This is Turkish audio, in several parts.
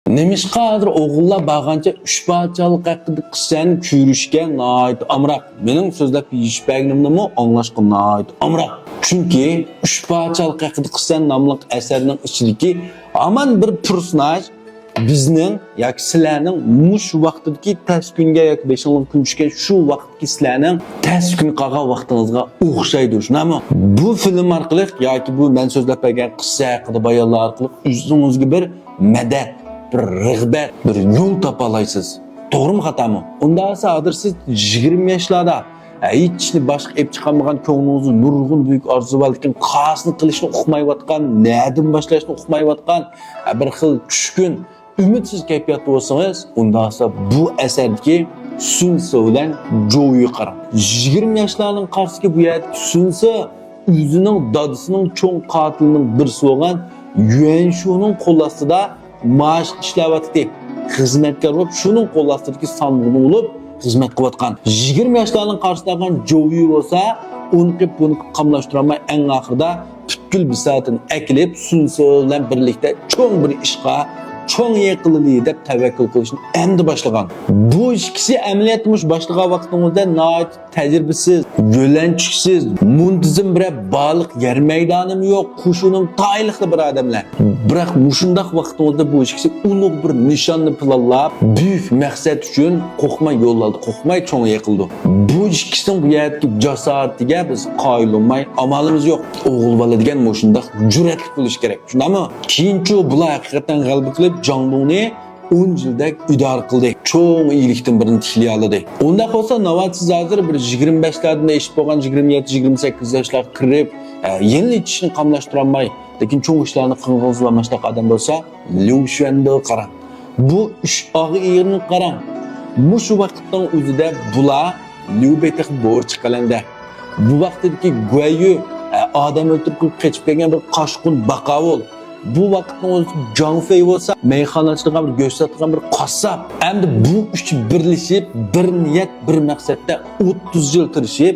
Nemishqadir o'g'illar bag'ancha ushbachalik haqida qissani ko'rishga nihoyat amroq. Mening so'zlab yishbagnimni anglashga nihoyat amroq. Chunki ushbachalik haqida qissani nomli asarning ichidagi aman bir personaj bizning yoki sizlarning mush vaqtdagi tas kunga yoki 5 kun tushgan shu vaqtdagi sizlarning tas kun qolgan vaqtingizga o'xshaydi. Shunami? Bu film orqali yoki bu men so'zlab bergan qissa haqida bayonlar orqali o'zingizga bir madad, bir rag'bat, bir yo'l topa olasiz. To'g'rimi, xatomi? Unda esa hozir siz 20 yoshlarda hechni boshqa ep chiqarmagan ko'nglingizni nurg'un buyuk orzu va lekin qasni qilishni uqmayotgan, nadim boshlashni uqmayotgan bir xil tushkun, umidsiz kayfiyatda bo'lsangiz, unda esa bu asardagi Sunsa bilan Jo'yu qarang. 20 yoshlarning qarshisiga bu yerda Sunsa o'zining dadisining cho'ng qotilining birisi bo'lgan Yuan Shuning qo'l ostida maaş ishlayotdi. Xizmatkor bo'lib, shuning qo'l ostidagi sandiqni olib xizmat qilayotgan. 20 yoshlarning qarshisidagi Jo'yu bo'lsa, uni buni qamlashtirolmay eng oxirida butkul bisatini akilib, Sunsa bilan birlikda cho'ng bir ishqa cho'ng yiqildi deb tavakkul qilishni endi boshlagan. Bu ikkisi amaliyotmush boshlagan vaqtingizda nihoyat tajribasiz, yo'lanchiksiz, muntizim bir baliq yer maydonim yo'q, qo'shining tayliqli bir odamlar. Biroq mushundaq vaqtingizda bu ikkisi ulug' bir nishonni planlab, buyuk maqsad uchun qo'rqmay yo'l oldi, qo'rqmay cho'ng yiqildi. Bu ikkisining bu yerdagi jasoratiga biz qoyil olmay amalimiz yo'q. O'g'il bola degan mushundaq jur'atli bo'lish kerak. Shundami? Keyinchi bular haqiqatan g'alaba qilib Jangdongni 10 yildak idora qildi. Cho'ng iyilikdan birini tiklay oldi. Unda bo'lsa navatsiz hozir bir 25lardan eshib bo'lgan 27-28 yoshlar kirib, yeni ishni qamlashtirib olmay, lekin cho'ng ishlarni qilg'izlamashda odam bo'lsa, Liu Xuanni qarang. Bu ish og'irni qarang. Mushu vaqtdan o'zida bular Liu Bei'ga borch qilindi. Bu vaqtdagi Guayu odam o'ldirib qochib kelgan bir qoshqun baqavul. Bu vaqtda Zhang Fei bo'lsa, meyxonachiga bir go'sht sotgan bir qassob. Endi bu uch birlashib, bir niyat, bir maqsadda 30 yil tirishib,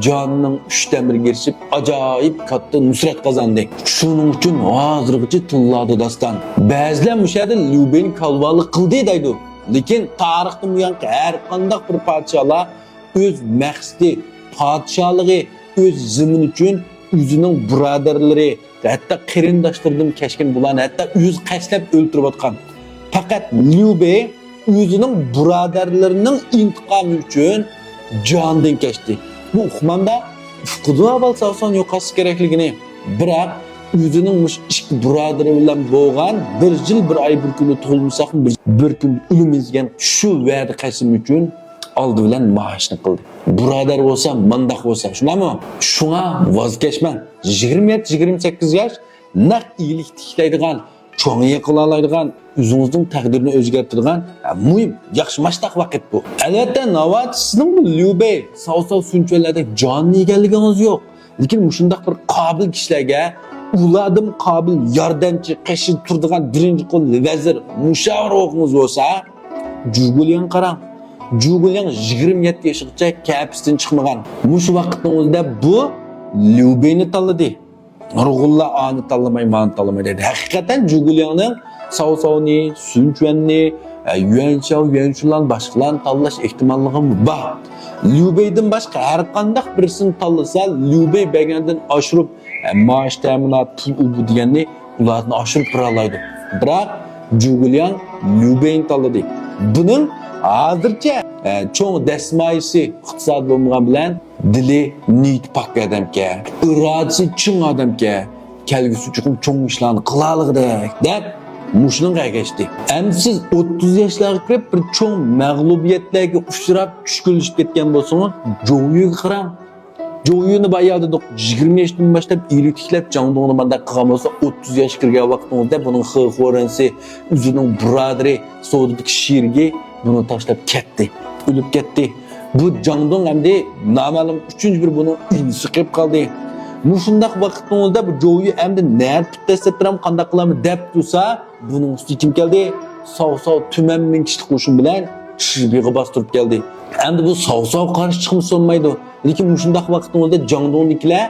jonining 3dan 1 erishib, ajoyib katta nusrat qozondi. Shuning uchun hozirgacha tilladi doston. Ba'zilar mushada Liu Bei'ni kalvalik qildi deydi. Lekin tarixdan buyon har qanday bir podsholar o'z maqsadi, podshohligi, o'z zimin uchun o'zining birodarlari hatta qarindoshlaridan kashkin bularni hatta o'z qashlab o'ltirayotgan. Faqat Liu Bei o'zining birodarlarining intiqomi uchun jondan kechdi. Bu uqmanda fuqarolar avval savson yo'qotish kerakligini, biroq o'zining ikki birodari bilan bo'lgan 1 yil 1 oy 1 kunni to'lmasaq bir kun o'limizgan shu va'da qasim uchun oldi bilan maoshni qildi. Birodar bo'lsa, mandaq bo'lsa, shunami? Shunga voz kechman. 27-28 yosh naq iyilik tiklaydigan, cho'ng yiqila oladigan, o'zingizning taqdirini o'zgartiradigan muhim, yaxshi mashtaq vaqt bu. Albatta, navbat sizning bu Liu Bei savsov sunchalarda jonni egalligingiz yo'q. Lekin shundaq bir qobil kishilarga ulardan qobil yordamchi, qashin turadigan birinchi qo'l vazir, mushavir o'qingiz bo'lsa, Jugulyan qarang. Jugulyan 27 yoshgacha kapsidan chiqmagan. Mush vaqtning o'zida bu Liu Bei'ni tanladi. Nurg'unlar ani tanlamay, ma'ni tanlamay dedi. Haqiqatan Jugulyanning Savsovni, Sunchuanni, Yuan Shao, Yuan Shulan boshqalarni tanlash ehtimolligi bor. Liu Bei'dan boshqa har qanday birisini tanlasa, Liu Bei bergandan oshirib maosh ta'minot, pul bu deganni ularni oshirib tura oladi. Biroq Jugulyan Liu Bei'ni tanladi. Buning hozircha cho'ng dasmoyisi iqtisod bo'lmagan bilan dili niyat pak odamga, irodasi ching odamga, kelgusi uchun cho'ng ishlarni qilaligidek deb mushning qaytishdi. Endi siz 30 yoshlarga kirib bir cho'ng mag'lubiyatlarga uchrab tushkunlashib ketgan bo'lsangiz, Jo'yuga qarang. Jo'yuni bayada 20 yoshdan boshlab iyilik Jangdongni banda qilgan bo'lsa, 30 yosh kirgan vaqtingizda buning xo'ransi, o'zining birodari Saudadagi shirgi bunu tashlab ketdi, o'lib ketdi. Bu Jangdong endi noma'lum 3-bir buni insi qilib qoldi. Mushundaq vaqtda bu Jo'yu endi nari tasattiram qanday qilamiz deb tursa, buning ustiga kim keldi? Savsov tuman ming kishilik qo'shin bilan Shirbiga bostirib keldi. Endi bu savsov qarshi chiqmasa olmaydi. Lekin mushundaq vaqtda Jangdongnikilar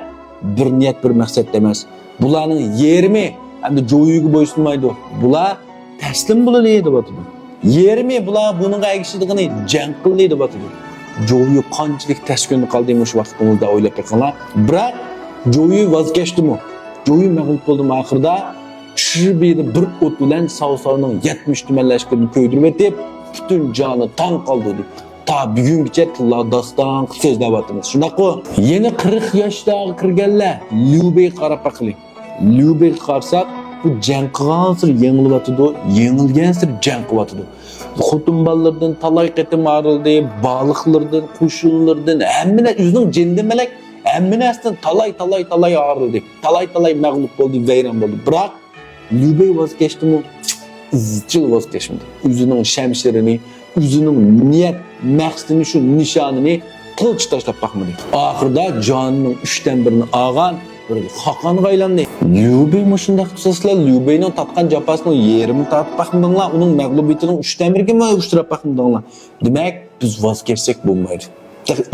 bir niyat, bir maqsad emas. Bularning yerimi endi Jo'yuga bo'ysunmaydi. Bular taslim bo'laydi deb atadi. Yermi bular buning ayg'ishidigini jang qildi deb atadi. Joyi qanchalik taskinni qaldimi shu vaqtimizda o'ylab baqqanlar. Biroq Joyi voz kechdimi? Joyi mag'lub bo'ldimi oxirida? Tushib bir o't bilan Savsovning 70 tumanlashganini ko'ydirib etib, butun joni tong qoldi deb. Ta bugungacha tilla doston so'zlayapmiz. Shundaqmi? Yeni 40 yoshga kirganlar Lyubey qarab baqling. Lyubey qarsak bu jang qilgansir yengilyotdi, yengilgansir jang qilyotdi. Xotin bolalardan talay qatim arildi, baliqlardan, qo'shinlardan, hammani o'zining jindimalak, hammasdan talay arildi. Talay mag'lub bo'ldi, vayron bo'ldi. Biroq Lyubey voz kechdimi? Izchil voz kechmadi. O'zining shamshirini, o'zining niyat maqsadini, shu nishonini qilch tashlab baqmadi. Oxirida jonining 3dan 1ni olgan bir xaqonga aylandi. Lyubey mushundaq qilsizlar, Lyubeyning tatgan jafosini yerini tatib baqmanglar, uning mag'lubiyatining 3dan 1ga mi uchrab baqmanglar. Demak, biz voz kechsak bo'lmaydi.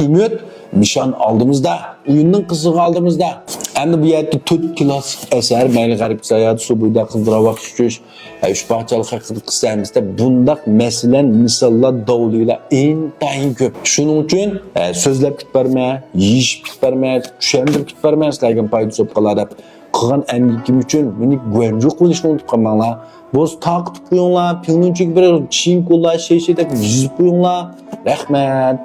Ümit nişan aldığımızda, oyunun kızığı aldığımızda, hem de bu yerde 4 klasik eser, Meyli Garip Sayat, Subuyda Kızdıra Vakit Şüş, Üç Bahçalı Hakkıda kısamızda bundak meselen, misallar, davuluyla en köp. Şunun için sözlep kitberme, yiyiş kitberme, düşendir kitberme, sizlerden paydı sopkalar kılgan emlikim için beni güvencik kılışını unutup kalmanlar. Boz takıp koyunlar, pilnüncük bir çin kollar, şey de yüzüp koyunlar. Rahmet.